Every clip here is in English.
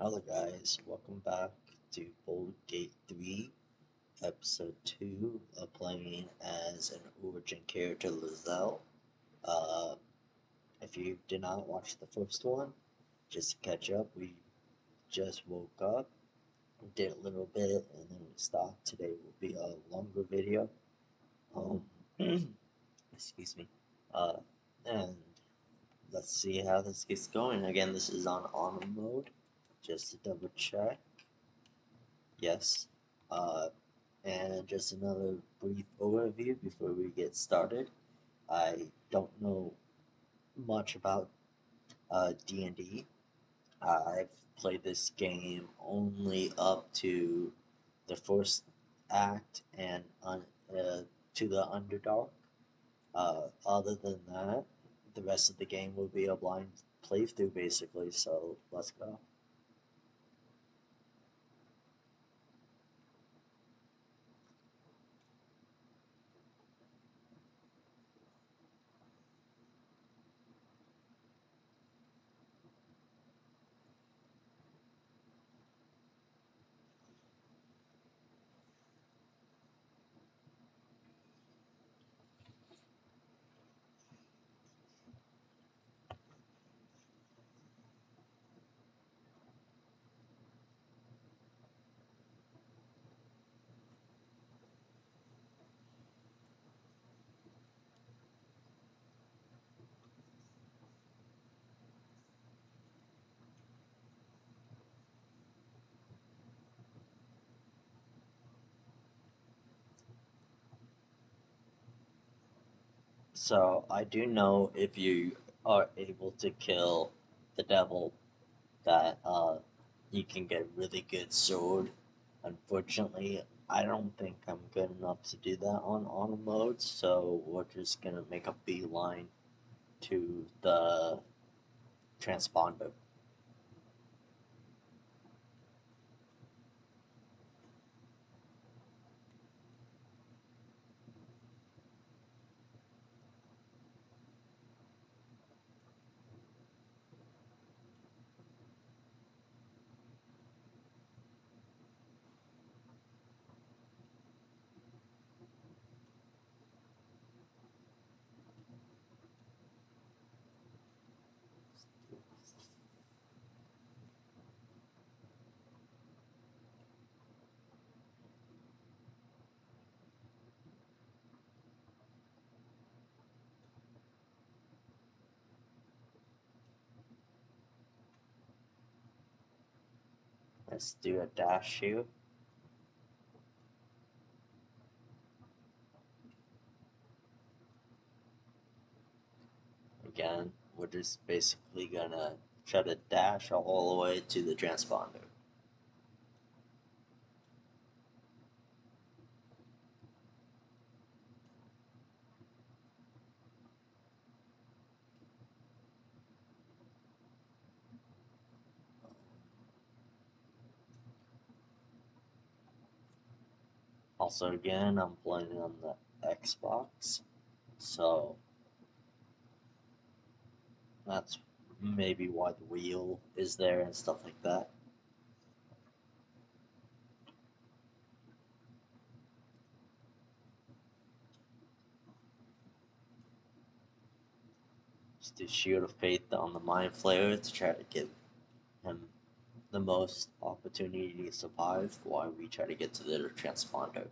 Hello guys, welcome back to Bold Gate 3, Episode 2 of playing as an origin character Lizelle. Uh, if you did not watch the first one, just to catch up, we just woke up, did a little bit, and then we stopped. Today will be a longer video. Um, excuse me. Uh, and let's see how this gets going. Again, this is on auto mode, just to double check. Yes. Uh, And just another brief overview before we get started. I don't know much about D&D. I've played this game only up to the first act and to the Underdark. Other than that, the rest of the game will be a blind playthrough basically, so let's go. So I do know if you are able to kill the devil that you can get a really good sword. Unfortunately, I don't think I'm good enough to do that on auto mode, so we're just gonna make a beeline to the transponder. Let's do a dash shoot. Again, we're just basically gonna try to dash all the way to the transponder. Also, again, I'm playing on the Xbox, so that's maybe why the wheel is there and stuff like that. Just do Shield of Faith on the Mind Flayer to try to give him the most opportunity to survive while we try to get to the transponder.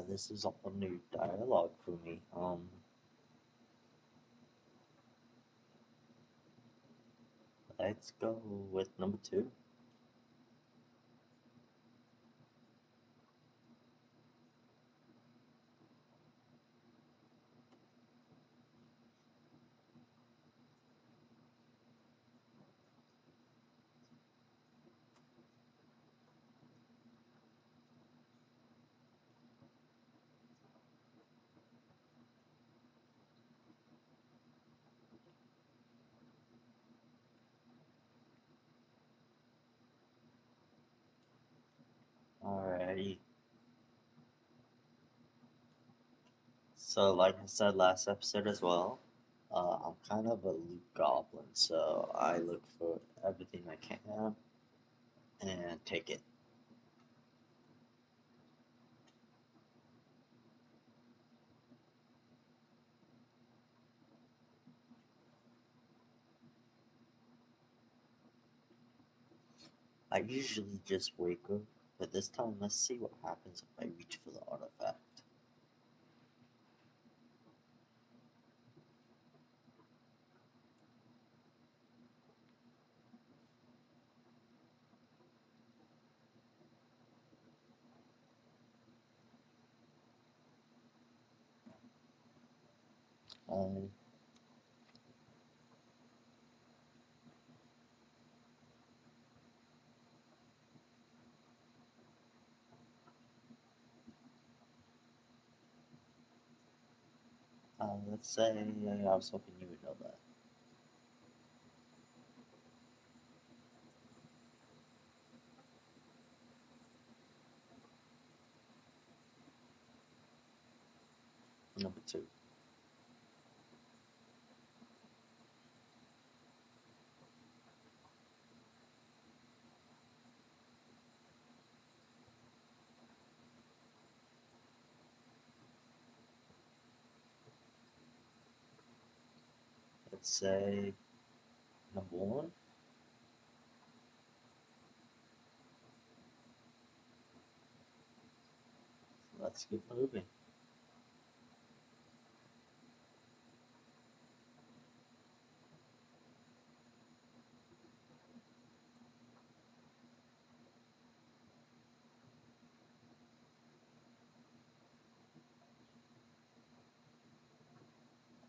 This is all new dialogue for me. Let's go with number two. Alrighty. So, like I said last episode as well, I'm kind of a loot goblin, so I look for everything I can and take it. I usually just wake up, but this time let's see what happens if I reach for the artifact. Um, let's say I was hoping you would know that. Number two. Let's say number one. Let's keep moving.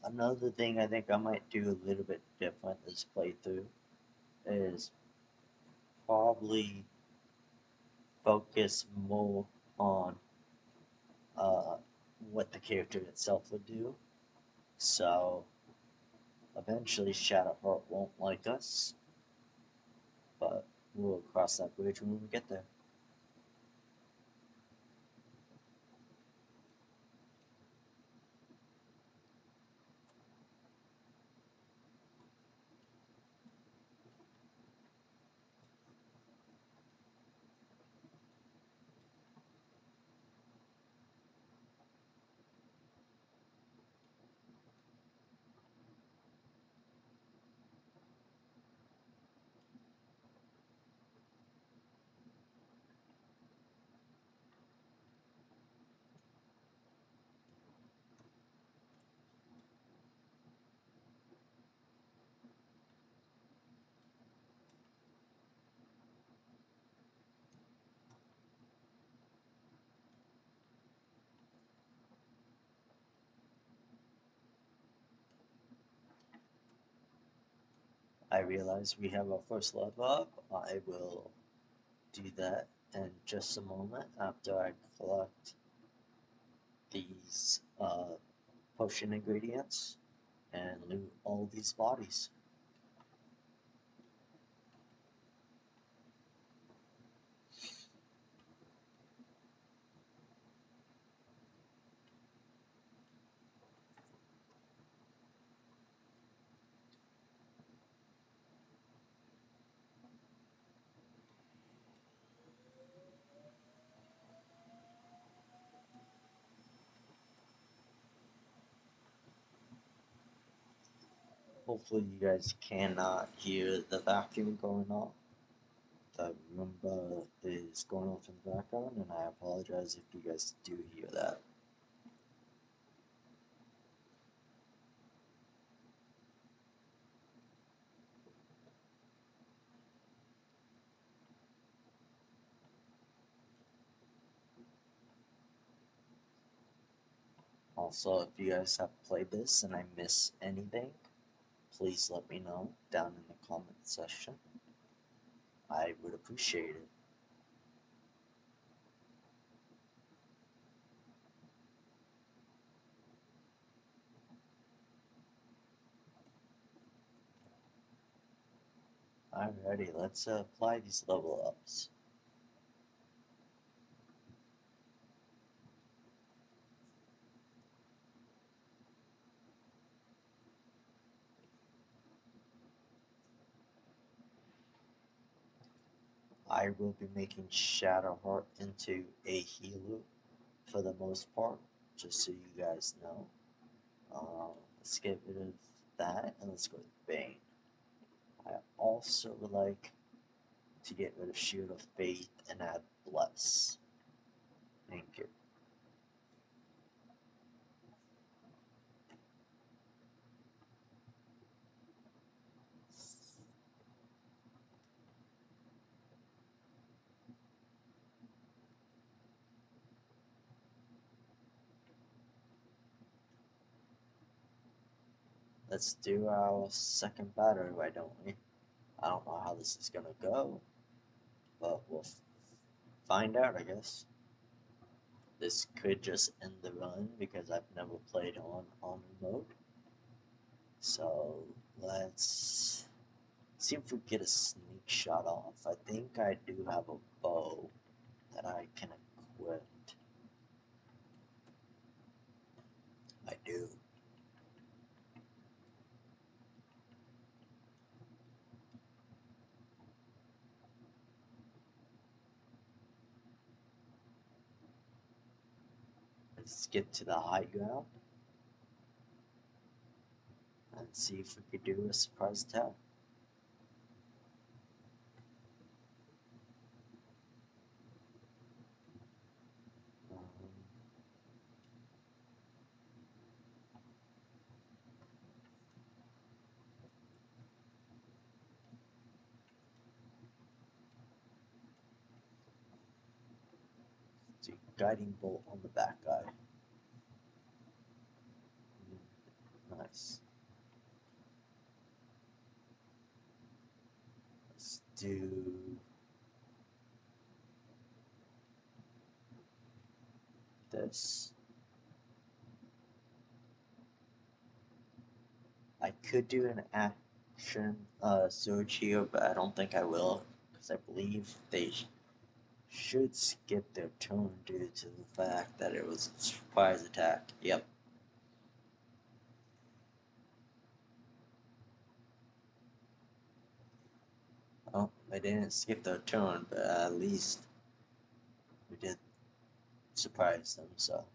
Another thing I think I might do a little bit different this playthrough is probably focus more on uh, what the character itself would do. So eventually Shadowheart won't like us, but we'll cross that bridge when we get there. I realize we have our first level up. I will do that in just a moment after I collect these potion ingredients and loot all these bodies. Hopefully you guys cannot hear the vacuum going on. The Roomba is going off in the background, and I apologize if you guys do hear that. Also, if you guys have played this and I miss anything, please let me know down in the comment section. I would appreciate it. Alrighty, let's apply these level ups. I will be making Shadowheart into a healer for the most part, just so you guys know. Let's get rid of that and let's go with Bane. I also would like to get rid of Shield of Faith and add Bless. Thank you. Let's do our second battle, why don't we? I don't know how this is gonna go, but we'll find out, I guess. This could just end the run because I've never played on armor mode. So let's see if we get a sneak shot off. I think I do have a bow that I can equip. I do. Let's get to the high ground and see if we could do a surprise attack. Do guiding bolt on the back guy. Nice. Let's do this. I could do an action surge here, but I don't think I will, because I believe they should skip their turn due to the fact that it was a surprise attack. Yep. Oh, they didn't skip their turn, but at least we did surprise them, so.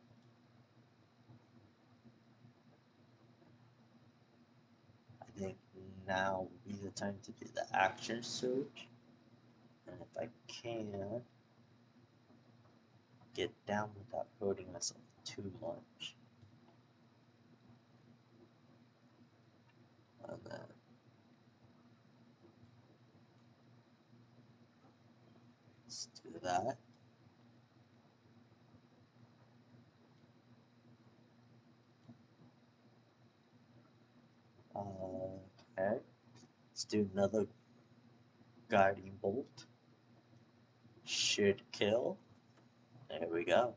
I think now would be the time to do the action surge. And if I can get down without hurting myself too much. And then let's do that. Okay. Let's do another guiding bolt. Should kill. There we go.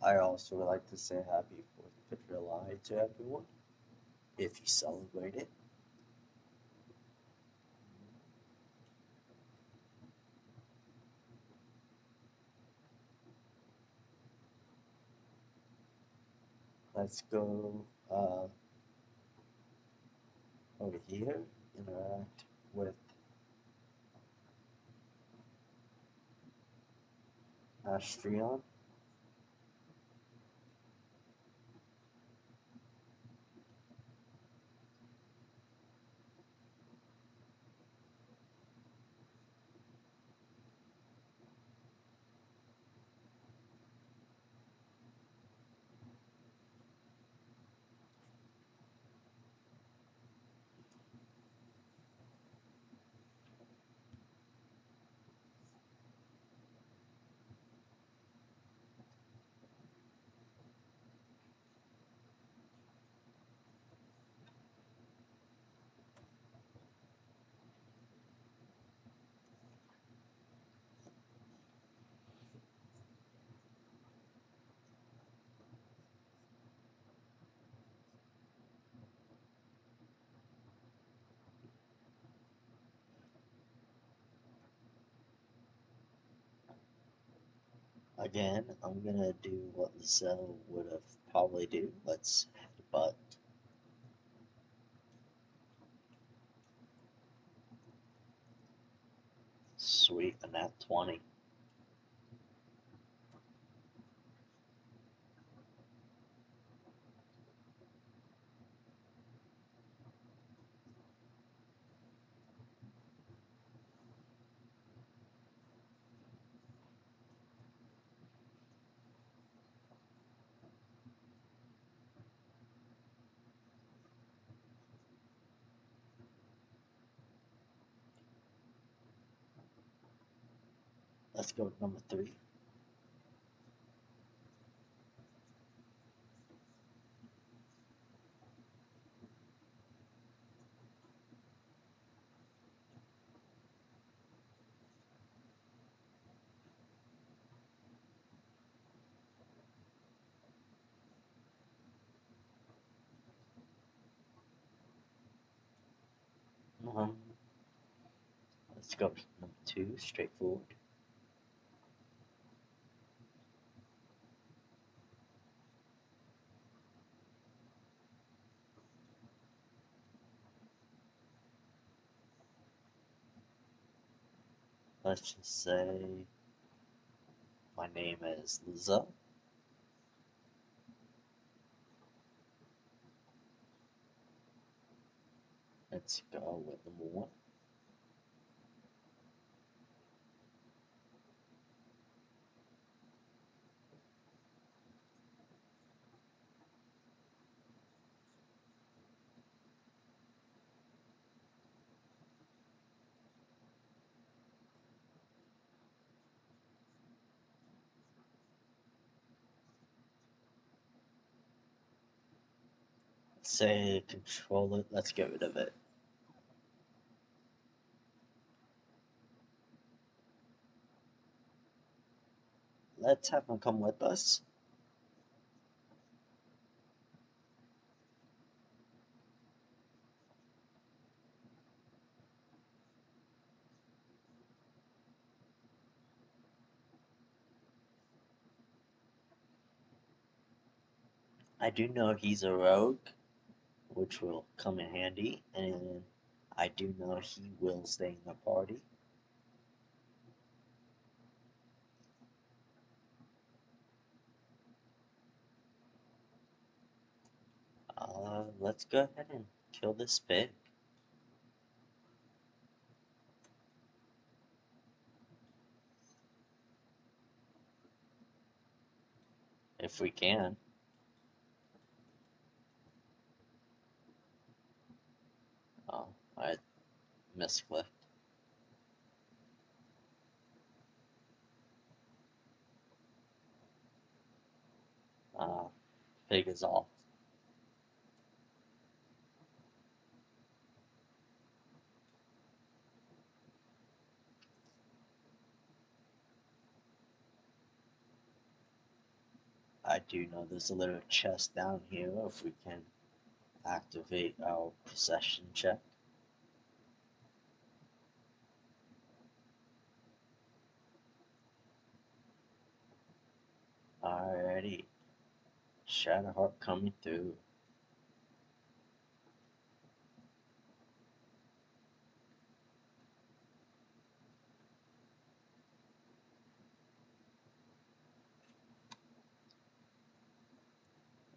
I also would like to say happy 4th of July to everyone, if you celebrate it. Let's go over here, interact with Astrion. Again, I'm gonna do what Zell would have probably do. Let's headbutt. Sweet, and that 20. Let's go to number 3. Um, let's go to number 2, straightforward. Let's just say my name is Lizelle. Let's go with number 1. Say control it. Let's get rid of it. Let's have him come with us. I do know he's a rogue, which will come in handy, and I do know he will stay in the party. Let's go ahead and kill this pig. If we can. Oh, I misclicked. Pig is off. I do know there's a little chest down here if we can activate our possession check. Alrighty, Shadowheart coming through.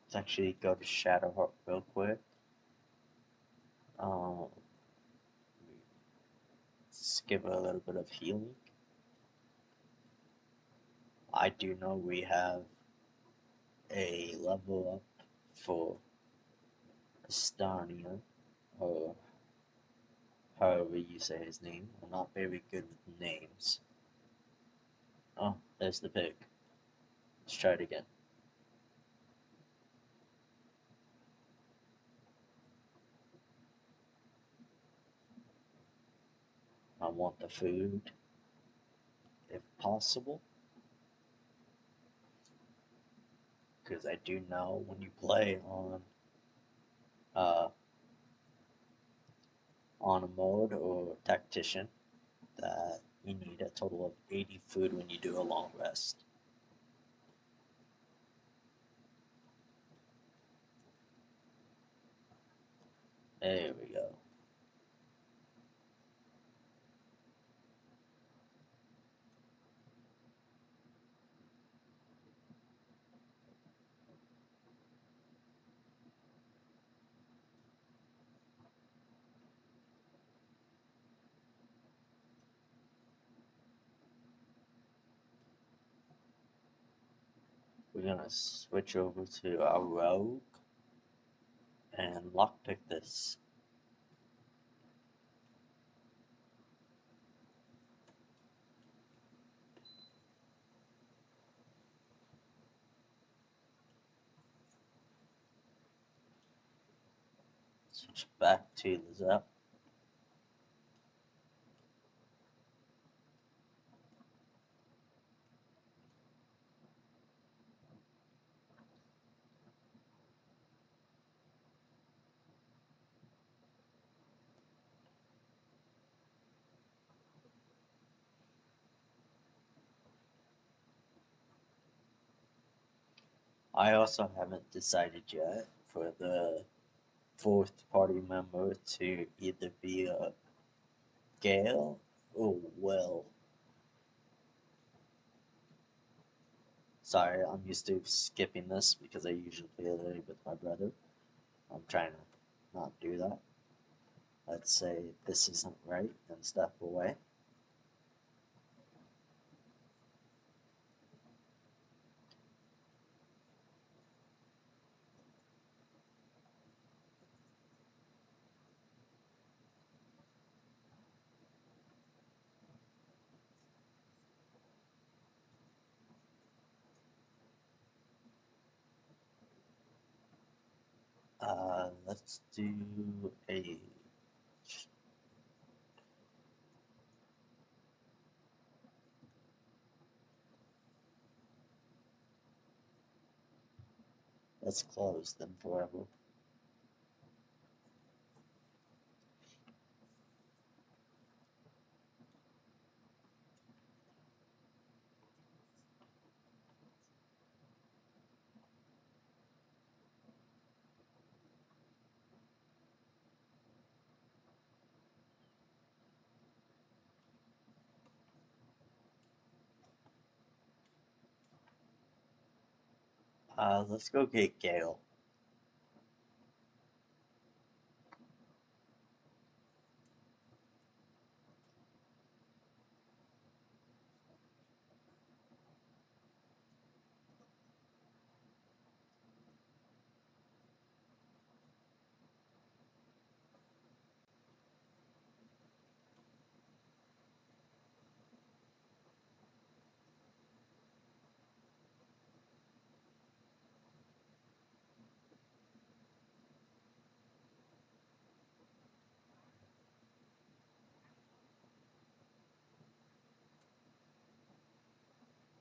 Let's actually go to Shadowheart real quick. Let's give her a little bit of healing. I do know we have a level up for Astania, or however you say his name. I'm not very good with names. Oh, there's the pig. Let's try it again. I want the food, if possible, because I do know when you play uh, on a mode or tactician that you need a total of 80 food when you do a long rest. There we go. We're gonna switch over to our rogue and lockpick this. Switch back to the Zap. I also haven't decided yet for the fourth party member to either be a Gale or Will. Sorry, I'm used to skipping this because I usually play it with my brother. I'm trying to not do that. Let's say this isn't right and step away. Let's do a let's close them forever. Let's go get Gale.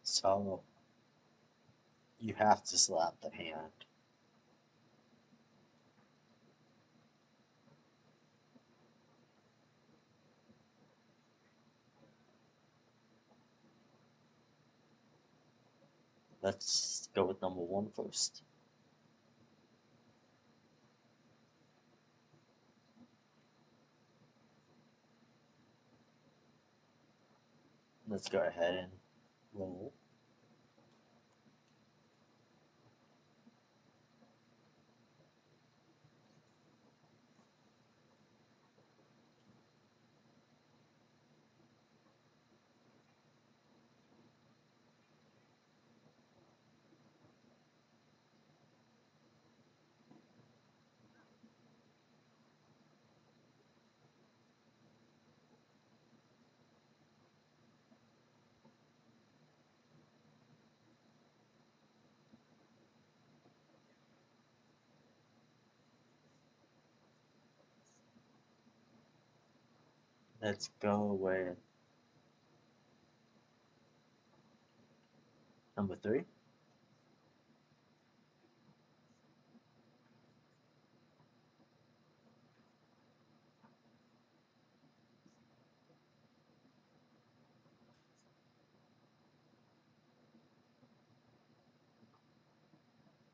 So You have to slap the hand. Let's go with number one first. Let's go ahead and roll. Let's go with number three.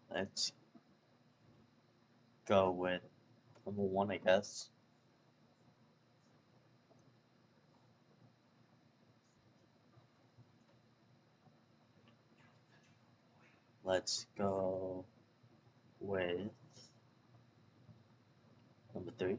Let's go with number one, I guess. Let's go with number three.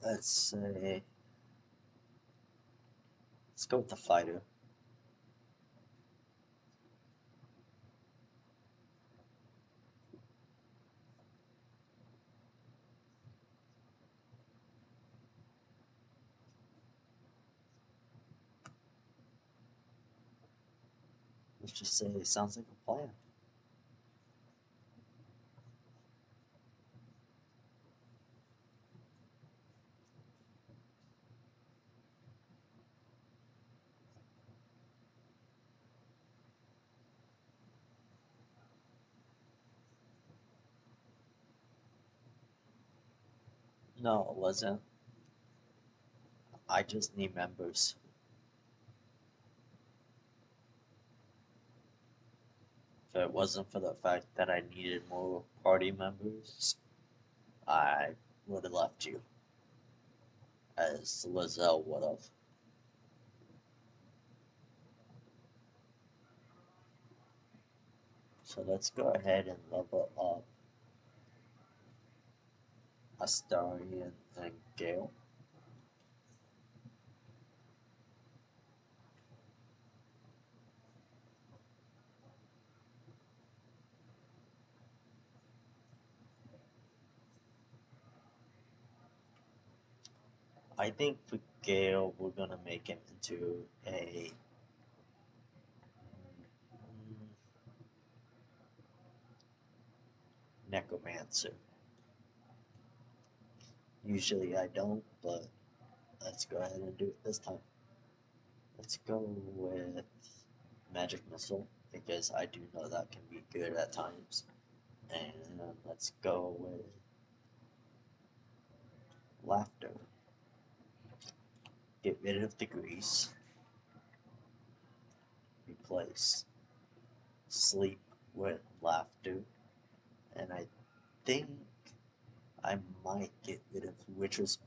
Let's say, let's go with the fighter. Let's just say it sounds like a plan. No, it wasn't. I just need members. If it wasn't for the fact that I needed more party members, I would have left you, as Lizelle would have. So let's go ahead and level up Astarion and Gale. I think for Gale, we're gonna make him into a necromancer. Usually I don't, but let's go ahead and do it this time. Let's go with magic missile because I do know that can be good at times. And let's go with laughter. Get rid of the grease. Replace sleep with laughter. And I think I might get rid of Witcher's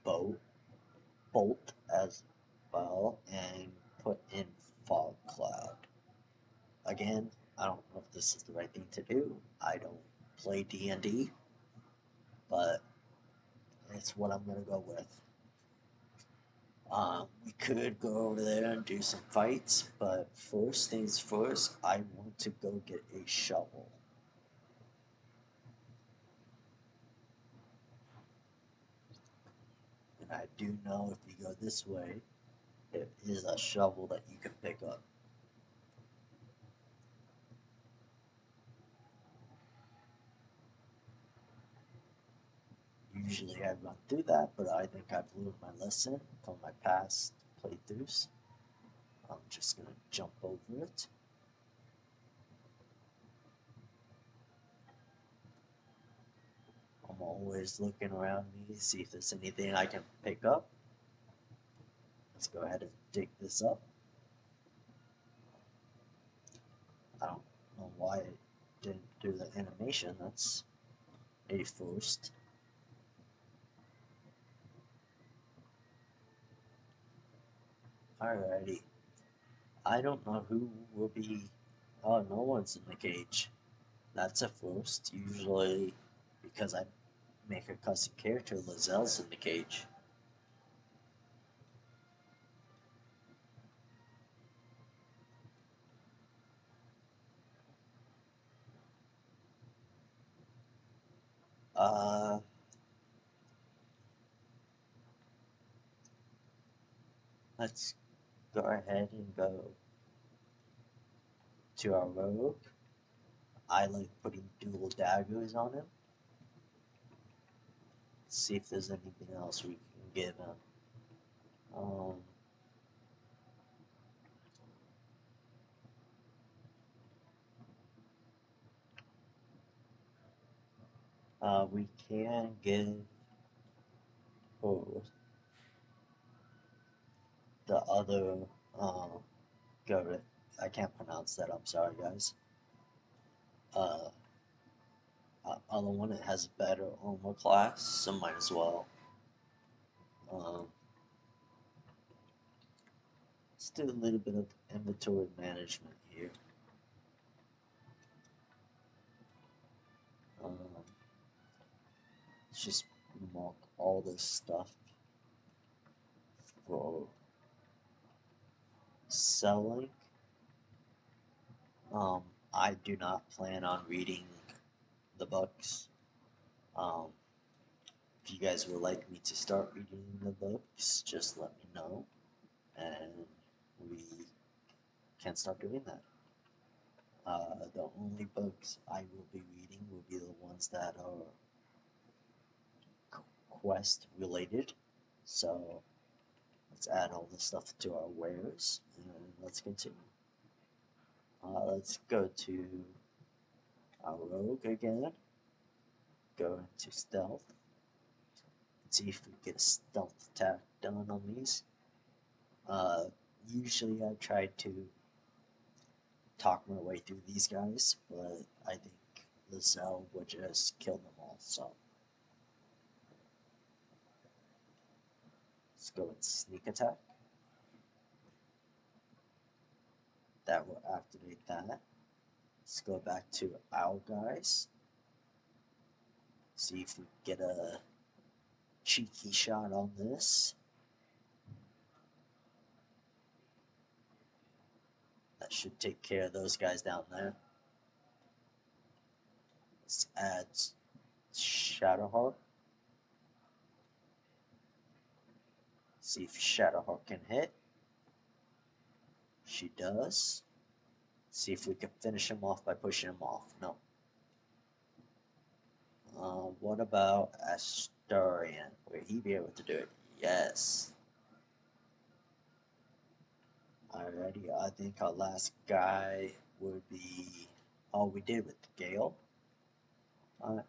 bolt as well and put in fog cloud. Again, I don't know if this is the right thing to do. I don't play D&D, but it's what I'm gonna go with. We could go over there and do some fights, but first things first, I want to go get a shovel. And I do know if you go this way, there is a shovel that you can pick up. Usually I run through that, but I think I've learned my lesson from my past playthroughs. I'm just gonna jump over it. I'm always looking around me to see if there's anything I can pick up. Let's go ahead and dig this up. I don't know why it didn't do the animation. That's a first. Alrighty. I don't know who will be. Oh, no one's in the cage. That's a first. Usually, because I make a custom character, Lazelle's in the cage. Uh, let's go ahead and go to our rogue. I like putting dual daggers on him. See if there's anything else we can give him. Um, we can give oh, the other go. I can't pronounce that. I'm sorry, guys. Uh, other one it has better armor class, so might as well. Um, let's do a little bit of inventory management here. Let's just mark all this stuff for selling. I do not plan on reading the books. Um, if you guys would like me to start reading the books, just let me know, and we can start doing that. The only books I will be reading will be the ones that are quest related. So let's add all this stuff to our wares and let's continue. Let's go to our rogue again. Go into stealth. See if we get a stealth attack done on these. Usually I try to talk my way through these guys, but I think Lizelle would just kill them all, so let's go with sneak attack. That will activate that. Let's go back to our guys. See if we get a cheeky shot on this. That should take care of those guys down there. Let's add Shadowheart. See if Shadowheart can hit. She does. See if we can finish him off by pushing him off. No. What about Astarion? Will he be able to do it? Yes. Alrighty, I think our last guy would be all we did with Gale. Alright.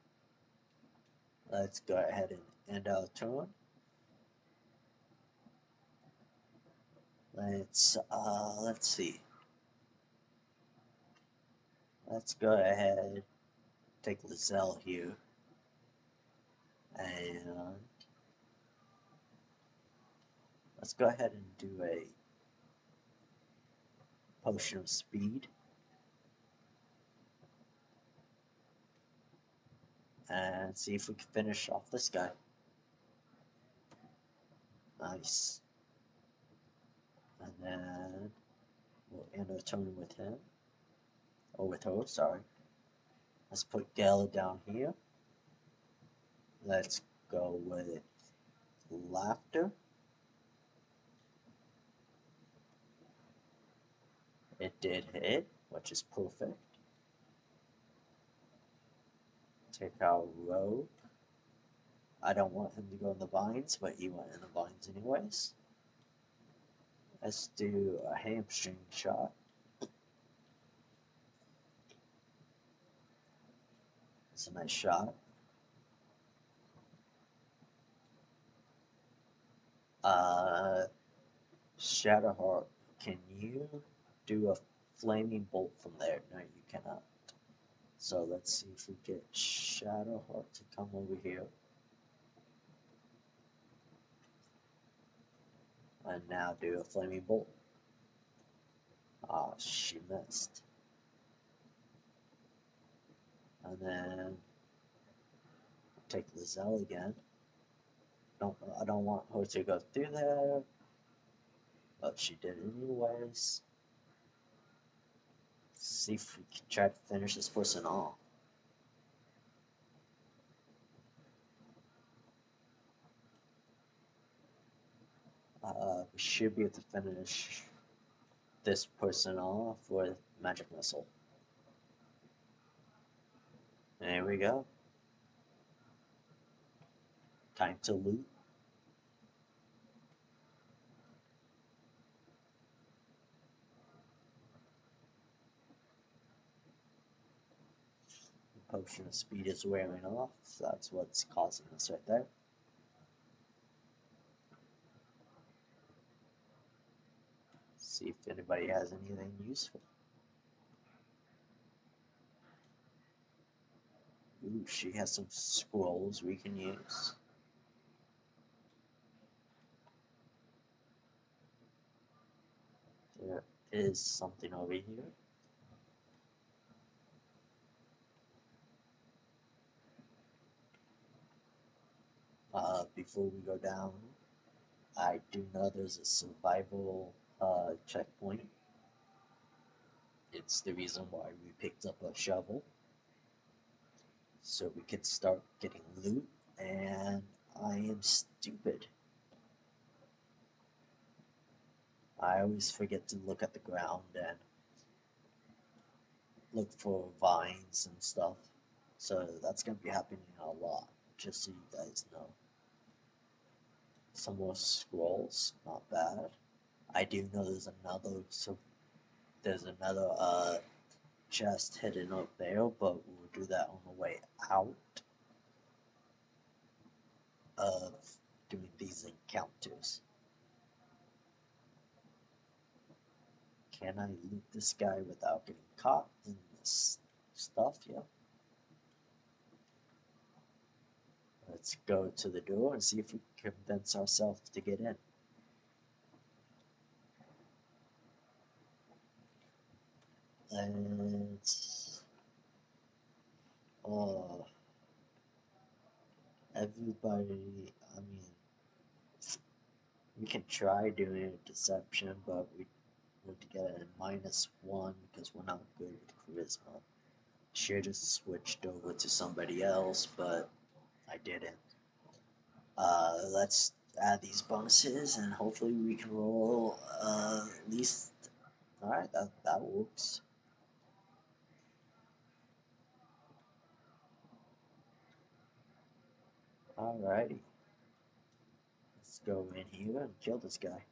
Let's go ahead and end our turn. Let's see. Let's go ahead, take Lizelle here, and let's go ahead and do a potion of speed. and see if we can finish off this guy. Nice. And then we'll end our turn with him. Or with her, sorry. Let's put Gale down here. Let's go with Laughter. It did hit, which is perfect. Take out Rogue. I don't want him to go in the vines, but he went in the vines anyways. Let's do a hamstring shot. It's a nice shot. Shadowheart, can you do a flaming bolt from there? No, you cannot. So let's see if we get Shadowheart to come over here. And now do a flaming bolt. Ah, she missed. And then take Lizelle again. I don't want her to go through there, but she did anyways. See if we can try to finish this person off. We should be able to finish this person off with Magic Missile. There we go. Time to loot. Potion of speed is wearing off. So that's what's causing this right there. See if anybody has anything useful. Ooh, she has some scrolls we can use. There is something over here. Before we go down, I do know there's a survival checkpoint. It's the reason why we picked up a shovel. So we can start getting loot, and I am stupid. I always forget to look at the ground and look for vines and stuff. So that's going to be happening a lot, just so you guys know. Some more scrolls, not bad. I do know there's another chest hidden up there, but we'll do that on the way out of doing these encounters. Can I loot this guy without getting caught in this stuff? Yeah. Let's go to the door and see if we can convince ourselves to get in. And everybody, I mean, we can try doing a deception, but we need to get a -1 because we're not good with charisma. Should have switched over to somebody else, but I didn't. Let's add these bonuses and hopefully we can roll at least. Alright, that works. Alrighty. Let's go in here and kill this guy.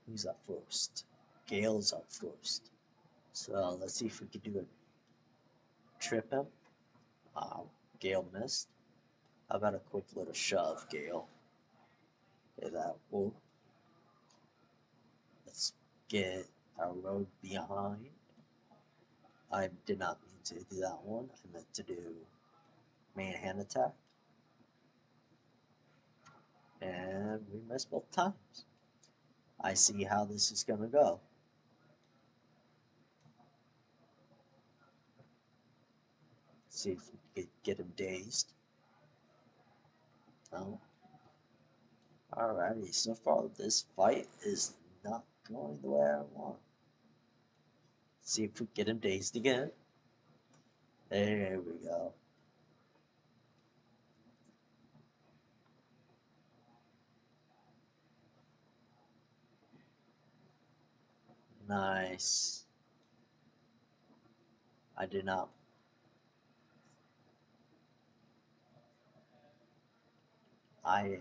Who's up first? Gale's up first. So let's see if we can do a trip him. Gale missed. How about a quick little shove, Gale? Okay, that will. Let's get our road behind. I did not mean to do that one. I meant to do main hand attack. And we missed both times. I see how this is gonna go. See if we can get him dazed. No. Alrighty, so far this fight is not going the way I want. See if we get him dazed again. There we go. Nice. I did not. I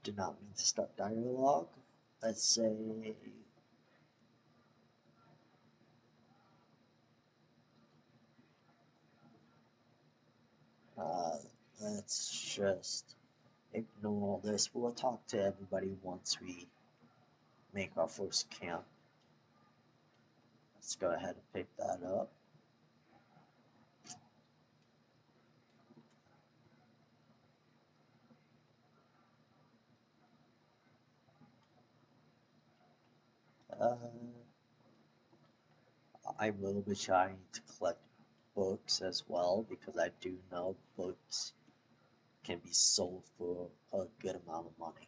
did not mean to start dialogue. Let's say. Uh, let's just ignore all this. We'll talk to everybody once we make our first camp. Let's go ahead and pick that up. Uh, I will be trying to collect books as well because I do know books can be sold for a good amount of money.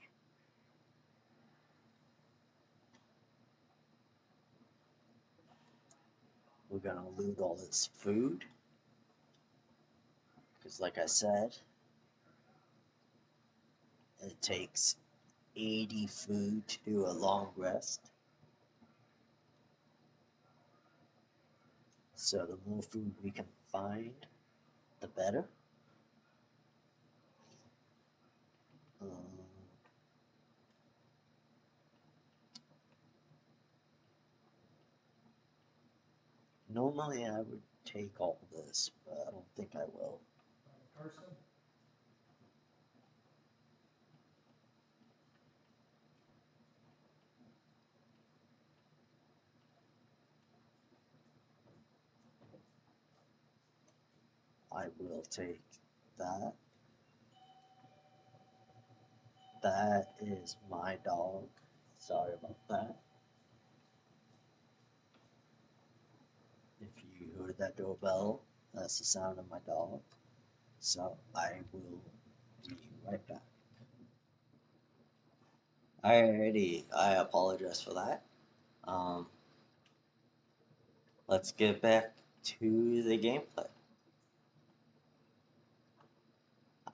We're gonna loot all this food because, like I said, it takes 80 food to do a long rest. So the more food we can find, the better. Um, Normally I would take all this, but I don't think I will. I will take that. That is my dog. Sorry about that. If you heard that doorbell, that's the sound of my dog. So I will be right back. Alrighty, I apologize for that. Um, let's get back to the gameplay.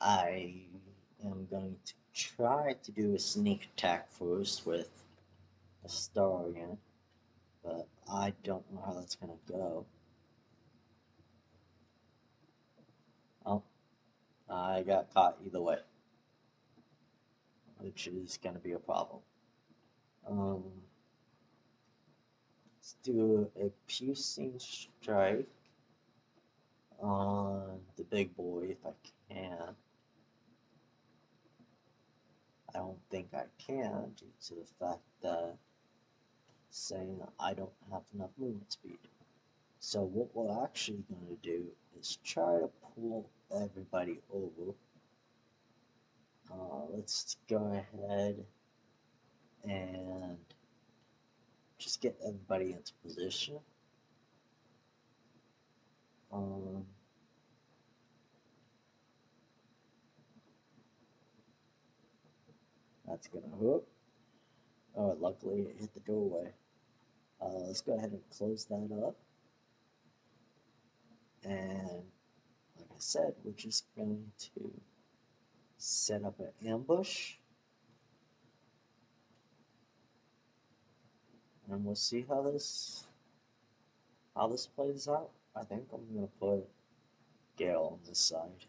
I am going to try to do a sneak attack first with a star again, but I don't know how that's gonna go. Oh, I got caught either way, which is gonna be a problem. Um, let's do a piercing strike on the big boy if I can. I don't think I can due to the fact that saying I don't have enough movement speed. So what we're actually going to do is try to pull everybody over. Let's go ahead and just get everybody into position. Um, that's gonna hurt. Oh, luckily it hit the doorway. Let's go ahead and close that up. And like I said, we're just going to set up an ambush. And we'll see how this plays out. I think I'm gonna put Gale on this side.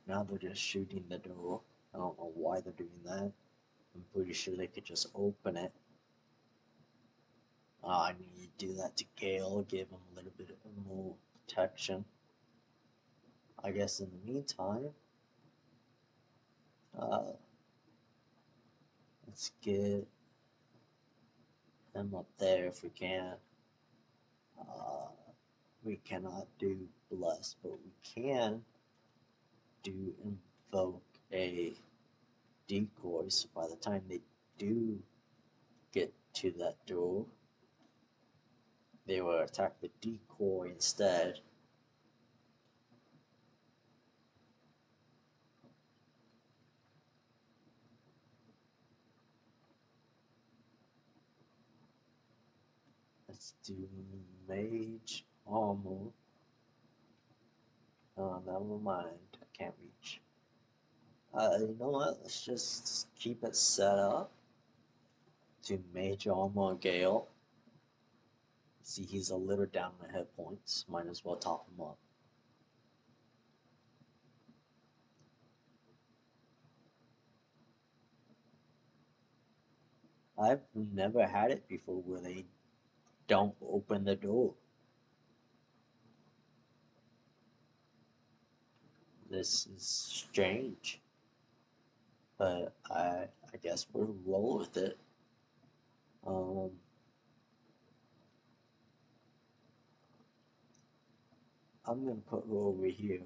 Now they're just shooting the door. I don't know why they're doing that. I'm pretty sure they could just open it. I need to do that to Gale, give him a little bit more protection. I guess in the meantime, uh, let's get him up there if we can. Uh, we cannot do bless, but we can do invoke a decoy. So by the time they do get to that door, they will attack the decoy instead. Let's do mage armor. Oh, never mind. I can't reach. You know what? Let's just keep it set up to mage armor Gale. See, he's a little down on hit points. Might as well top him up. I've never had it before where they don't open the door. This is strange, but I guess we'll roll with it. Um, I'm gonna put her over here.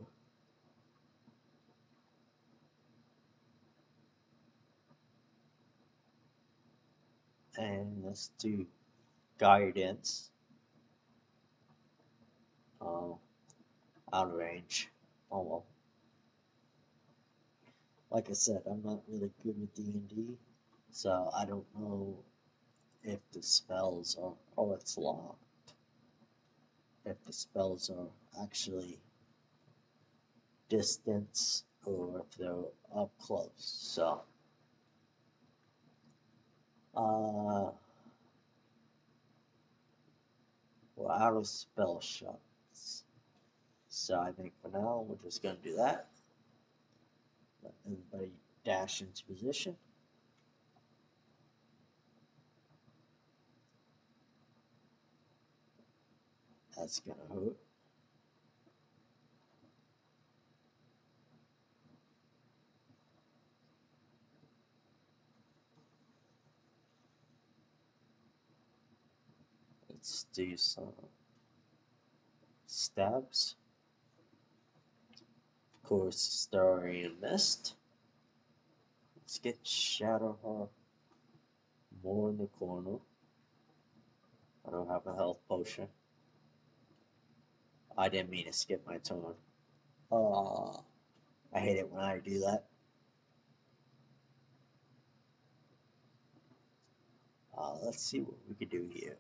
And let's do guidance. Uh, Out of range. Oh well. Like I said, I'm not really good with D&D, so I don't know if the spells are. Oh, it's locked. If the spells are actually distance or if they're up close. So, we're out of spell shots. So I think for now we're just gonna do that. Let everybody dash into position. That's gonna hurt. Let's do some stabs. Of course, Starry and Mist. Let's get Shadowheart more in the corner. I don't have a health potion. I didn't mean to skip my turn. I hate it when I do that. Let's see what we can do here.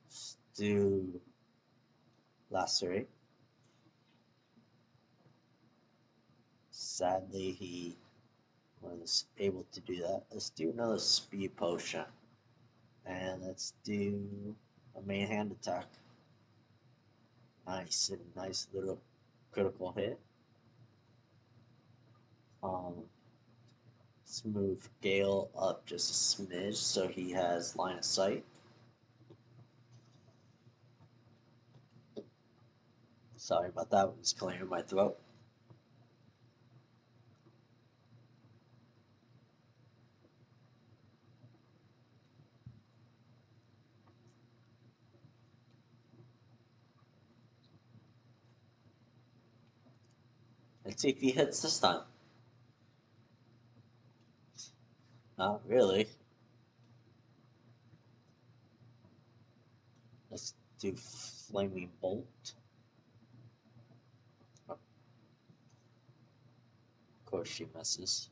Let's do Lacerate. Sadly, he was able to do that. Let's do another speed potion. And let's do a main hand attack. Nice, and nice little critical hit. Let's move Gale up just a smidge so he has line of sight. Sorry about that, it was clearing my throat. Let's see if he hits this time. Not really. Let's do Flaming Bolt. Of course she misses.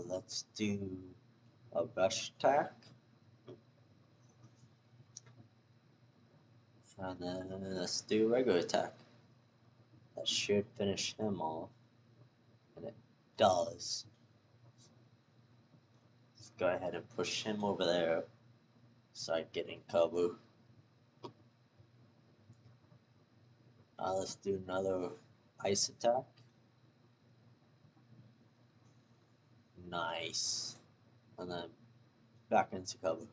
Let's do a rush attack. And then let's do a regular attack. That should finish him off. And it does. Let's go ahead and push him over there. Start getting cover. Let's do another ice attack. Nice. And then back into cover.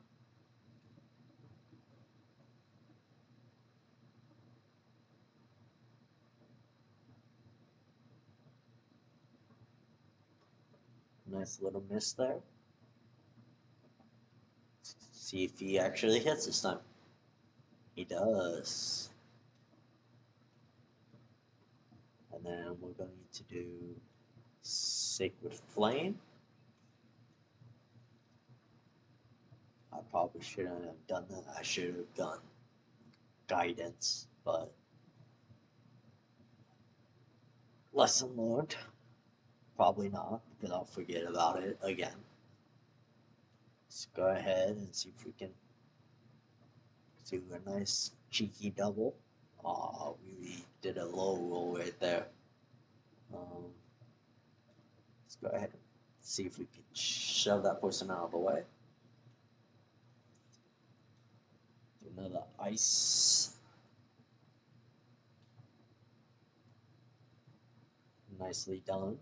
Nice little miss there. See if he actually hits this time. He does. And then we're going to do Sacred Flame. I probably shouldn't have done that. I should have done Guidance, but lesson learned. Probably not, because I'll forget about it again. Let's go ahead and see if we can do a nice cheeky double. We did a low roll right there. Let's go ahead and see if we can shove that person out of the way. Do another ice. Nicely done.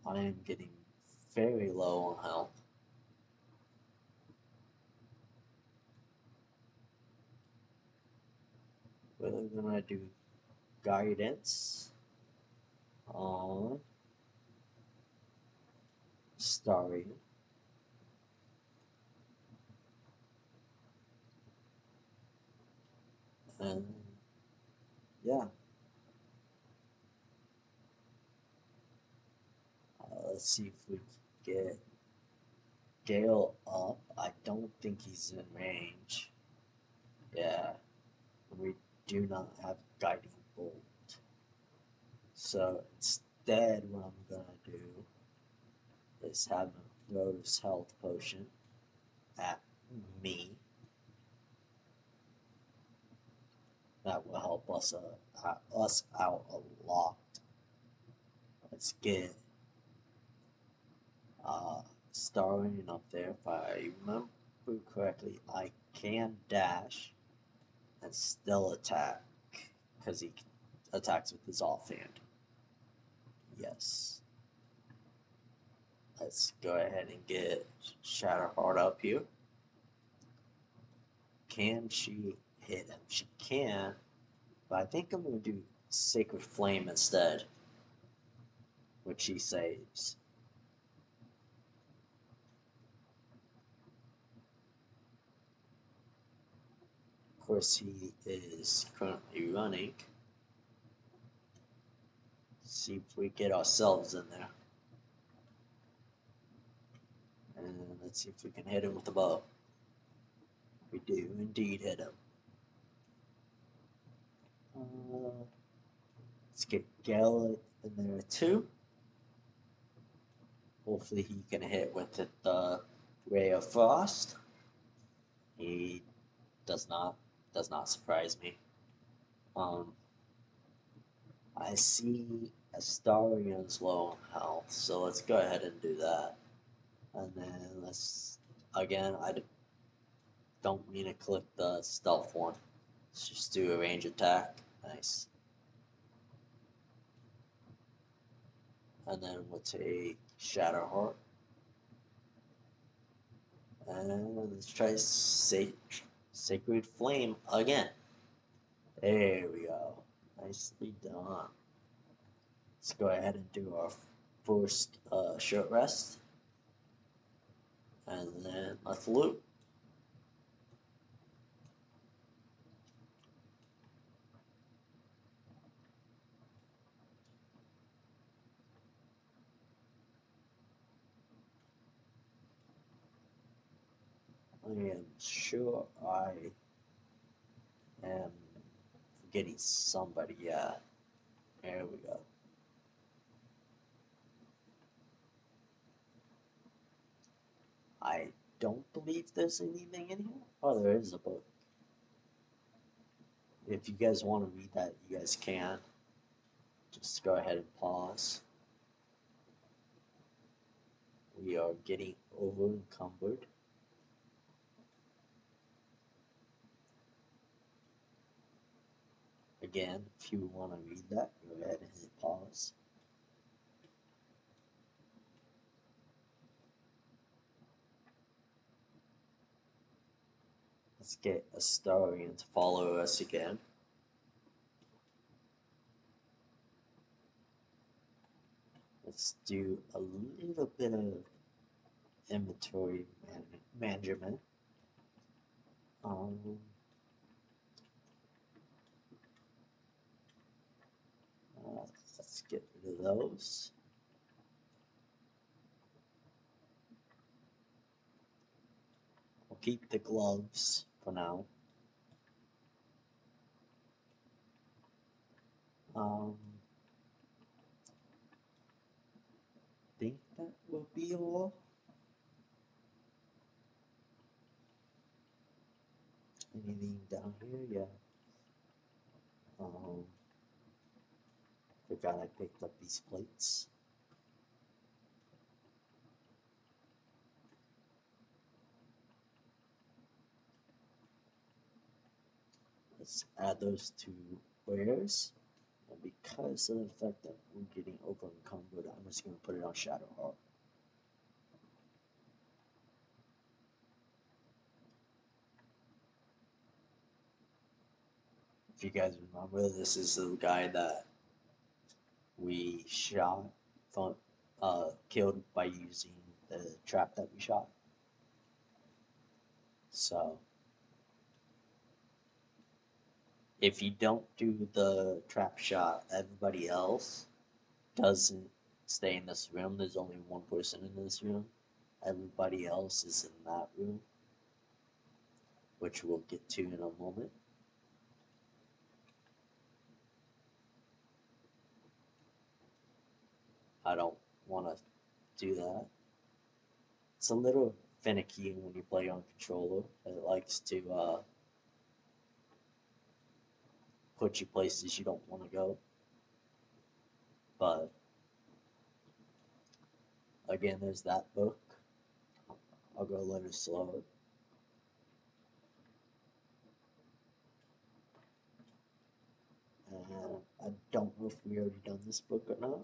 I am getting very low on health. We're gonna do Guidance on Starry. And yeah, let's see if we can get Gale up. I don't think he's in range. Yeah, we do not have Guiding Bolt. So instead, what I'm gonna do is have him throw his health potion at me. That will help us out a lot. Let's get Starring up there. If I remember correctly, I can dash and still attack because he attacks with his offhand. Yes. Let's go ahead and get Shatterheart up here. Can she hit him? She can, but I think I'm going to do Sacred Flame instead, which she saves. Of course, he is currently running. See if we get ourselves in there. And let's see if we can hit him with the bow. We do indeed hit him. Let's get Gale in there too. Hopefully he can hit with the Ray of Frost. He does not surprise me. I see Astarion's low on health, so let's go ahead and do that. And then let's, again, I don't mean to click the stealth one. Let's just do a range attack. Nice. And then we'll take Shatterheart. And let's try Sacred Flame again. There we go. Nicely done. Let's go ahead and do our first short rest. And then let's loop. I am sure I am forgetting somebody. Yeah, there we go. I don't believe there's anything in here. Oh, there is a book. If you guys want to read that, you guys can. Just go ahead and pause. We are getting over encumbered. Again, if you want to read that, go ahead and hit pause. Let's get Astarion to follow us again. Let's do a little bit of inventory management. Let's get rid of those. I'll keep the gloves for now. Think that will be all. Anything down here? Yeah. Forgot I picked up these plates. Let's add those two wares. And because of the fact that we're getting over encumbered, I'm just going to put it on Shadow Heart. If you guys remember, this is the guy that we shot, killed by using the trap that we shot. So, if you don't do the trap shot, everybody else doesn't stay in this room. There's only one person in this room. Everybody else is in that room, which we'll get to in a moment. I don't want to do that. It's a little finicky when you play on controller. It likes to put you places you don't want to go. But again, there's that book. I'll go a little slower. And I don't know if we already done this book or not.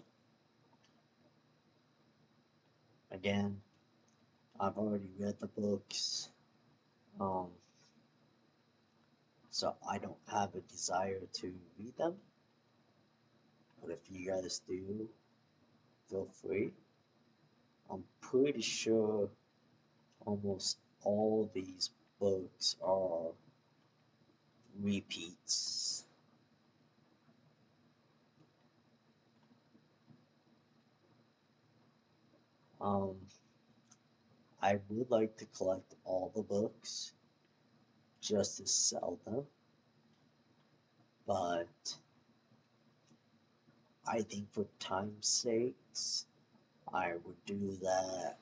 Again, I've already read the books. So I don't have a desire to read them. But if you guys do, feel free. I'm pretty sure almost all these books are repeats. I would like to collect all the books just to sell them, but I think for time's sakes, I would do that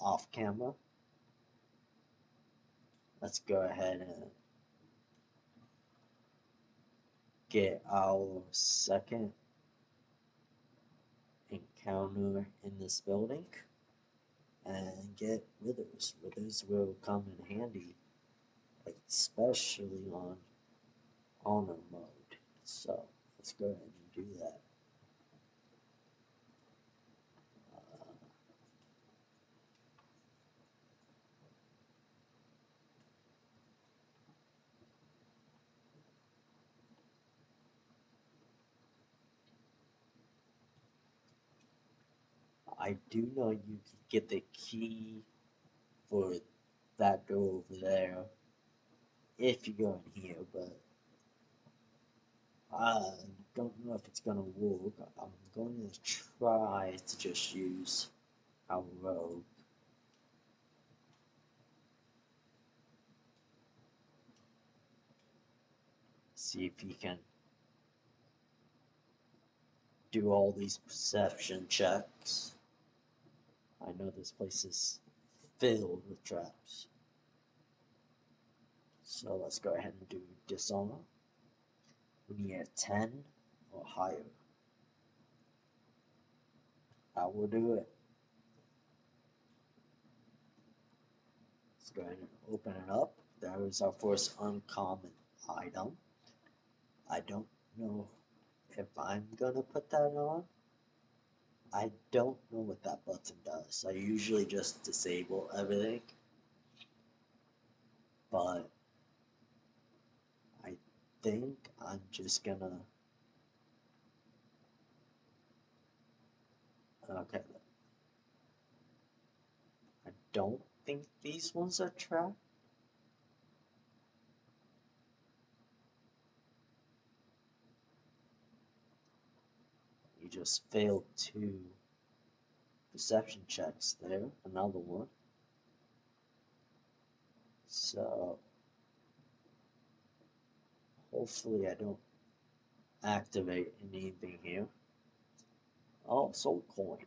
off camera. Let's go ahead and get our second encounter in this building and get withers. Withers will come in handy, especially on honor mode. So let's go ahead and do that. I do know you can get the key for that door over there if you go in here, but I don't know if it's gonna work. I'm going to try to just use our rogue. See if he can do all these perception checks. I know this place is filled with traps. So let's go ahead and do dishonor. We need a 10 or higher. I will do it. Let's go ahead and open it up. There is our first uncommon item. I don't know if I'm gonna put that on. I don't know what that button does. I usually just disable everything. But I think I'm just gonna... Okay. I don't think these ones are trapped. You just failed two perception checks there. Another one. So hopefully I don't activate anything here. Oh, soul coin.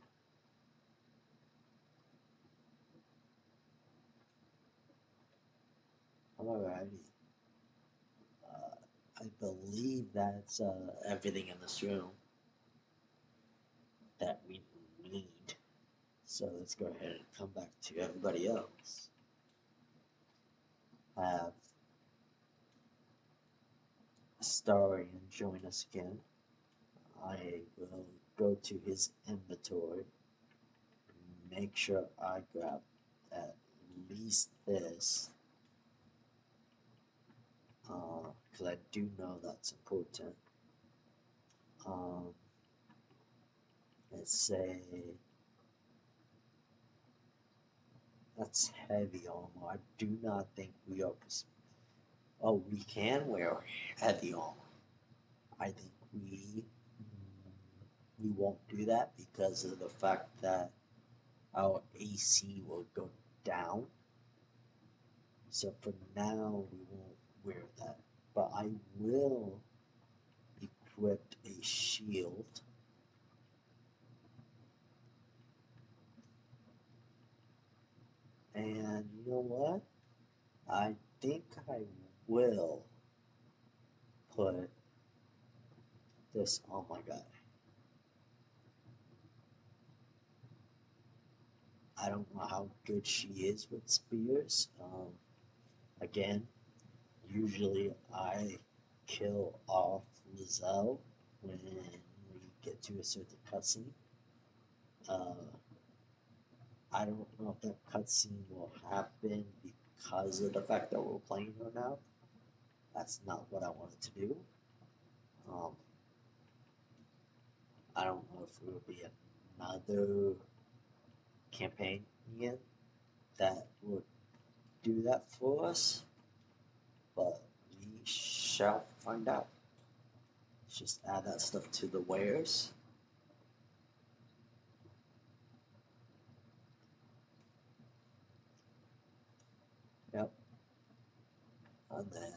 Alrighty. I believe that's everything in this room that we need. So let's go ahead and come back to everybody else. Have Starion join us again. I will go to his inventory, make sure I grab at least this, because I do know that's important. Let's say that's heavy armor. I do not think we are. Oh, we can wear heavy armor. I think we won't do that because of the fact that our AC will go down. So for now, we won't wear that. But I will equip a shield. And you know what? I think I will put this on my guy. I don't know how good she is with spears. Again, usually I kill off Lizelle when we get to a certain cutscene. I don't know if that cutscene will happen because of the fact that we're playing her now. That's not what I wanted to do. Um, I don't know if it will be another campaign yet that would do that for us, but we shall find out. Let's just add that stuff to the wares. Yep. And then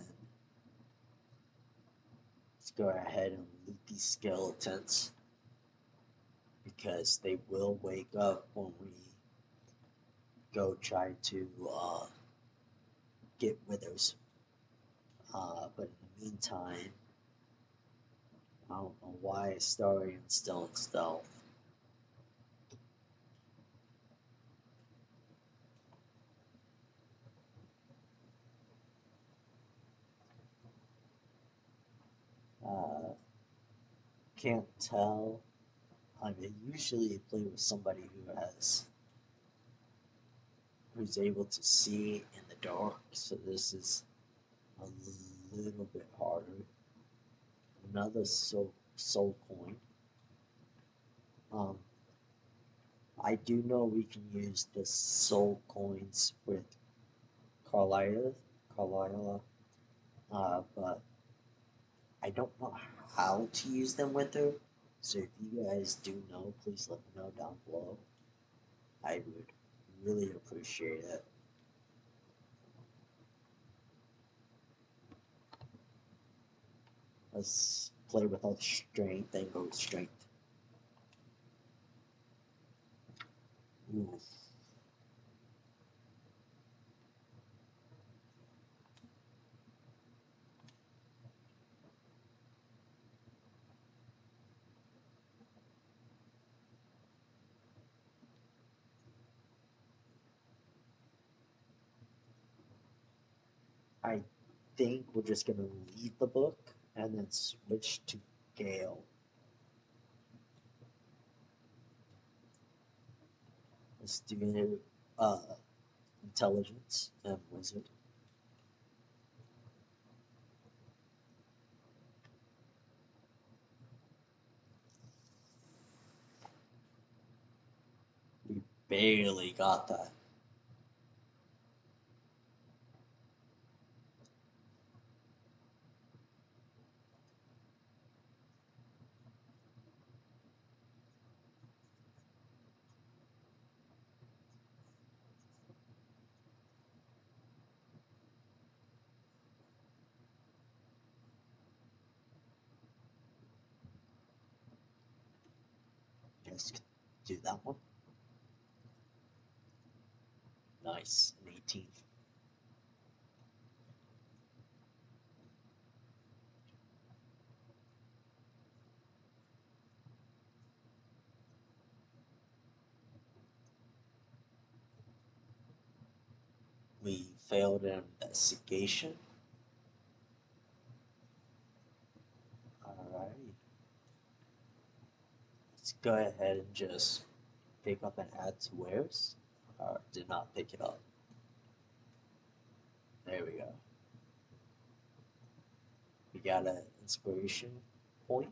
let's go ahead and loot these skeletons because they will wake up when we go try to get withers. But in the meantime, I don't know why Astarion's still in stealth. Can't tell. I mean, usually you play with somebody who's able to see in the dark, so this is a little bit harder. Another soul coin. I do know we can use the soul coins with Carlisle, but I don't know how to use them with her. So if you guys do know, please let me know down below. I would really appreciate it. Let's play with all strength and go with strength. Ooh. I think we're just gonna leave the book and then switch to Gale. Let's do intelligence and wizard. We barely got that. Let's do that one. Nice, an 18. We failed an investigation. Alrighty. Let's go ahead and just pick up and add to wares. Did not pick it up. There we go. We got an inspiration point.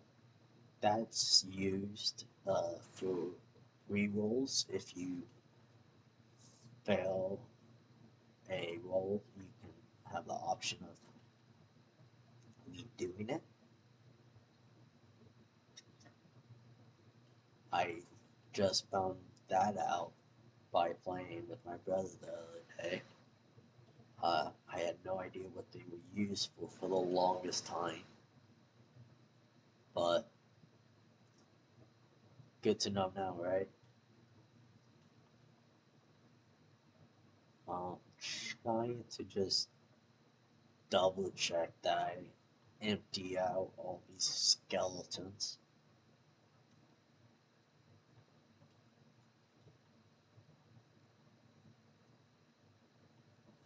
That's used for rerolls. If you fail a roll, you can have the option of redoing it. I just found that out by playing with my brother the other day. I had no idea what they were used for the longest time, but good to know now, right? Trying to just double check that I empty out all these skeletons.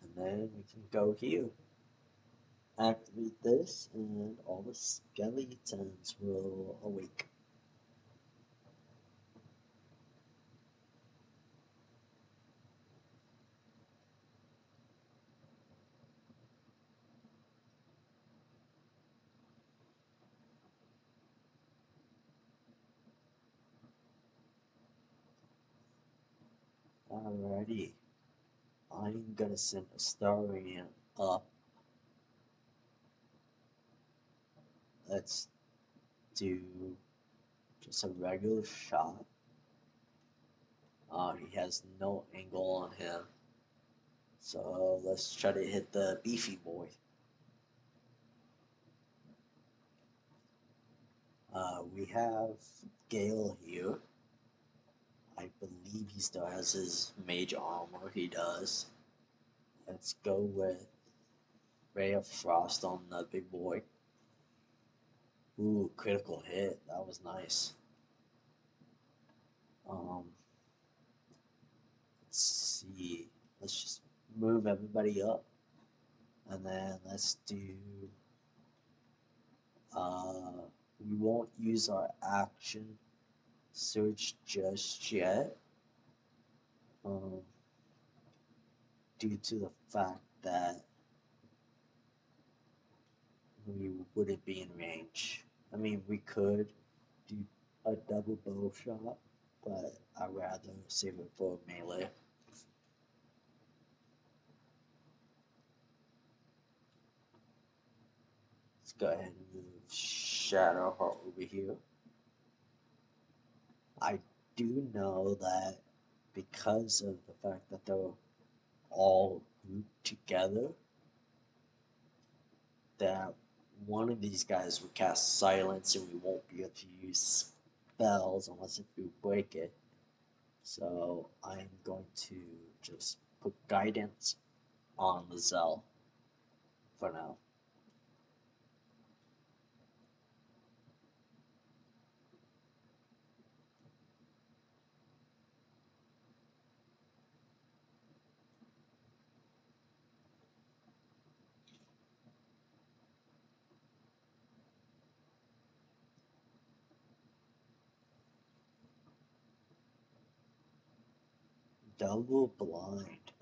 And then we can go here. Activate this and all the skeletons will awake. Alrighty. I'm gonna send Astarian up. Let's do just a regular shot. He has no angle on him. So let's try to hit the beefy boy. We have Gale here. I believe he still has his mage armor. He does. Let's go with Ray of Frost on the big boy. Ooh, critical hit. That was nice. Let's see. Let's just move everybody up. And then let's do. We won't use our action search just yet. Due to the fact that we wouldn't be in range. I mean, we could do a double bow shot, but I'd rather save it for melee. Let's go ahead and move Shadowheart over here. I do know that because of the fact that they're all grouped together, that one of these guys will cast silence and we won't be able to use spells unless if we break it. So I'm going to just put guidance on the Zell for now. Double blind.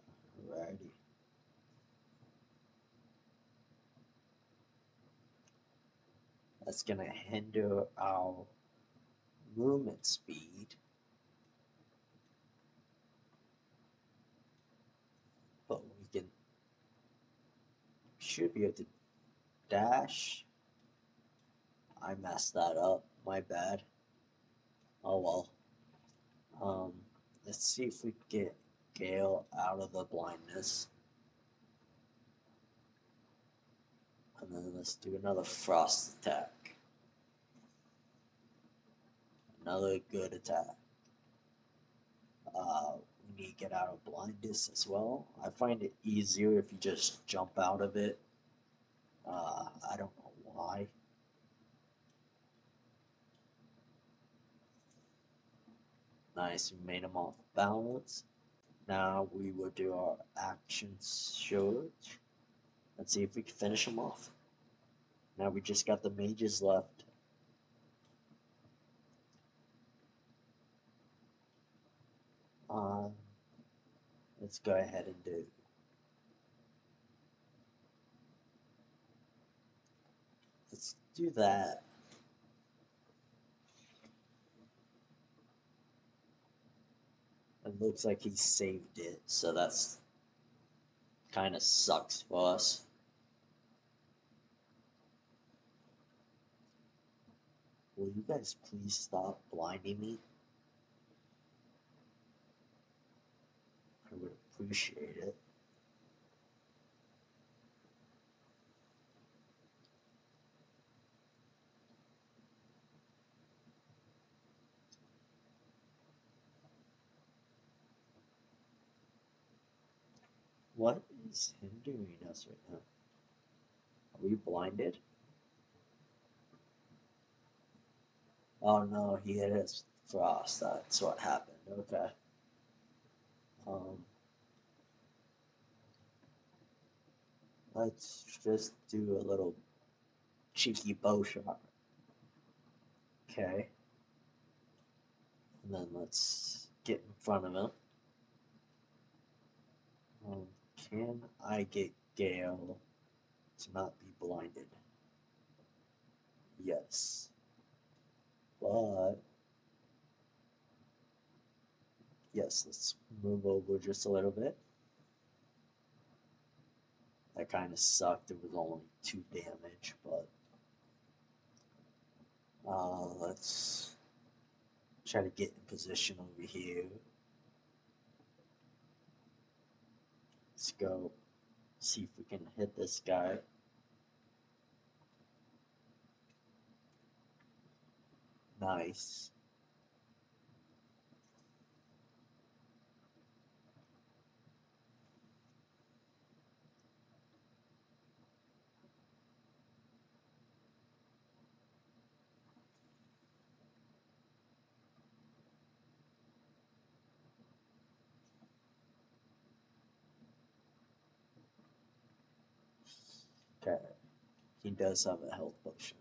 Alrighty. That's gonna hinder our movement speed. But we should be able to dash. I messed that up. My bad. Oh well. Let's see if we get Gale out of the blindness. And then let's do another frost attack. Another good attack. We need to get out of blindness as well. I find it easier if you just jump out of it. I don't know why. Nice, we made him off balance. Now we will do our action surge. Let's see if we can finish him off. Now we just got the mages left. Um, let's go ahead and do. Let's do that. It looks like he saved it, so that's kind of sucks for us. Will you guys please stop blinding me? I would appreciate it. What is hindering us right now? Are we blinded? Oh no, he hit his frost. That's what happened. Okay. Um, let's just do a little cheeky bow shot. Okay. And then let's get in front of him. Can I get Gale to not be blinded? Yes. But yes, let's move over just a little bit. That kind of sucked. It was only 2 damage, but let's try to get in position over here. Let's go see if we can hit this guy. Nice. Okay. He does have a health potion.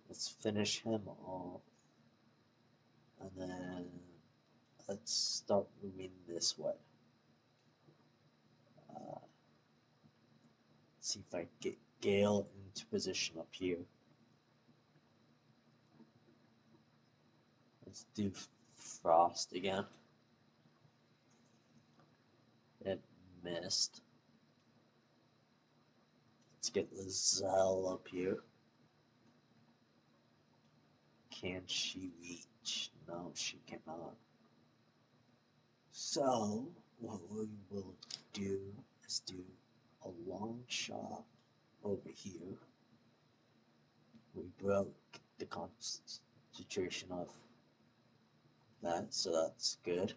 Let's finish him off. And then let's start moving this way. See if I get Gale into position up here. Let's do Frost again. It missed. Let's get Lizelle up here. Can she reach? No, she cannot. So, what we will do is do a long shot over here. We broke the concentration of that, so that's good.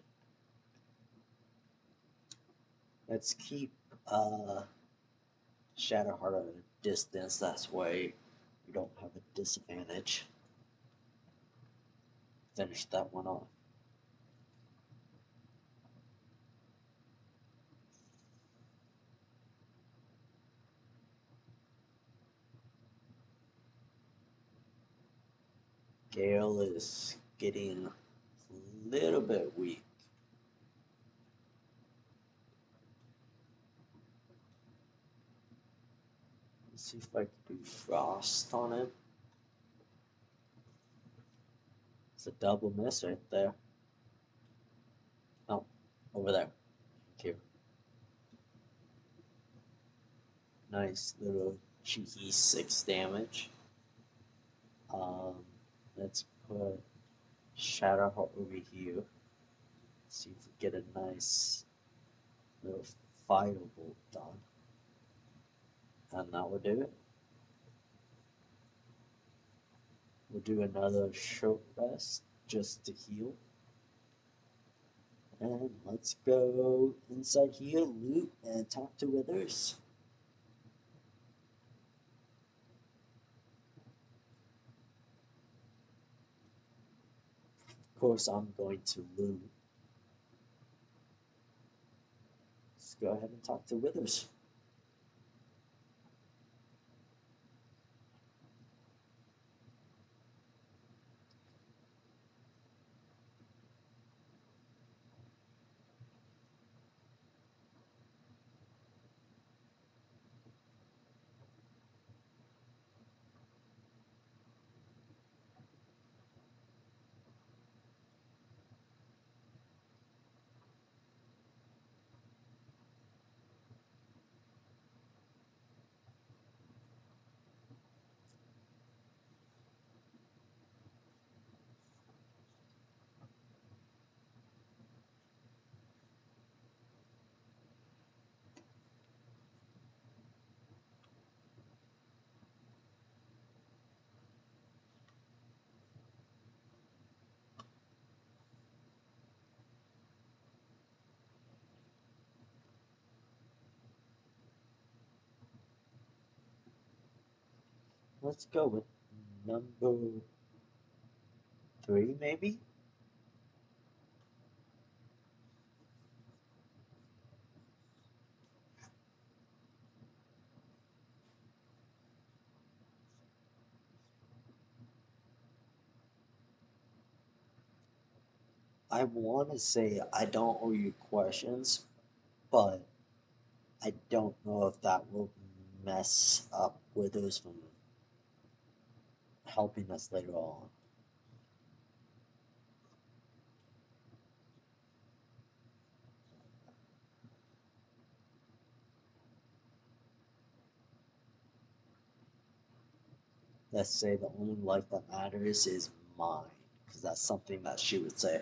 Let's keep Shadowheart at a distance, that's way we don't have a disadvantage. Finish that one off. Gale is getting a little bit weak. Let's see if I can do Frost on him. It's a double miss right there. Oh, over there. Thank you. Nice little cheeky 6 damage. Let's put Shadowheart over here. See if we get a nice little firebolt done. And that will do it. We'll do another short rest just to heal. And let's go inside here, loot, and talk to Withers. Of course, I'm going to loot. Let's go ahead and talk to Withers. Let's go with number 3, maybe? I want to say I don't owe you questions, but I don't know if that will mess up Withers from helping us later on. Let's say the only life that matters is mine, because that's something that she would say.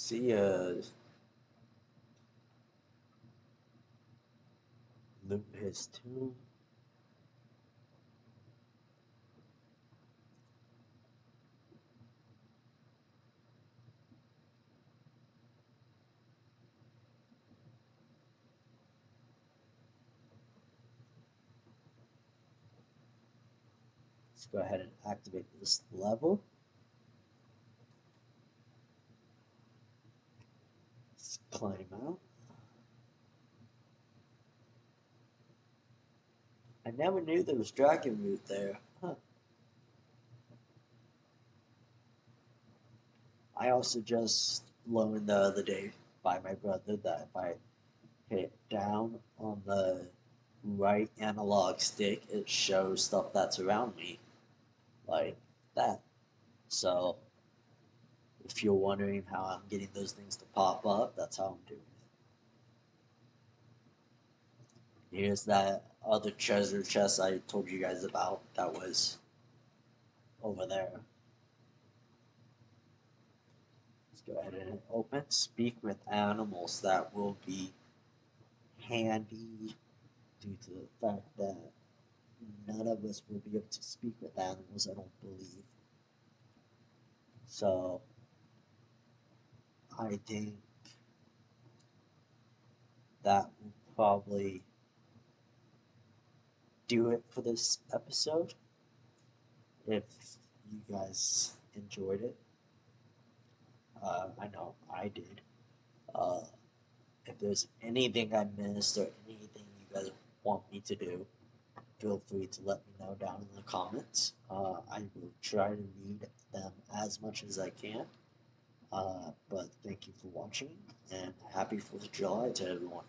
See ya. Loot his tomb. Let's go ahead and activate this level. Let's climb out. I never knew there was dragon root there. Huh. I also just learned the other day by my brother that if I hit down on the right analog stick, it shows stuff that's around me, like that. So, if you're wondering how I'm getting those things to pop up, that's how I'm doing it. Here's that other treasure chest I told you guys about that was over there. Let's go ahead and open. Speak with animals. That will be handy due to the fact that none of us will be able to speak with animals, I don't believe. So I think that will probably do it for this episode. If you guys enjoyed it, I know I did. Uh, if there's anything I missed or anything you guys want me to do, feel free to let me know down in the comments. I will try to read them as much as I can. But thank you for watching, and happy 4th of July to everyone.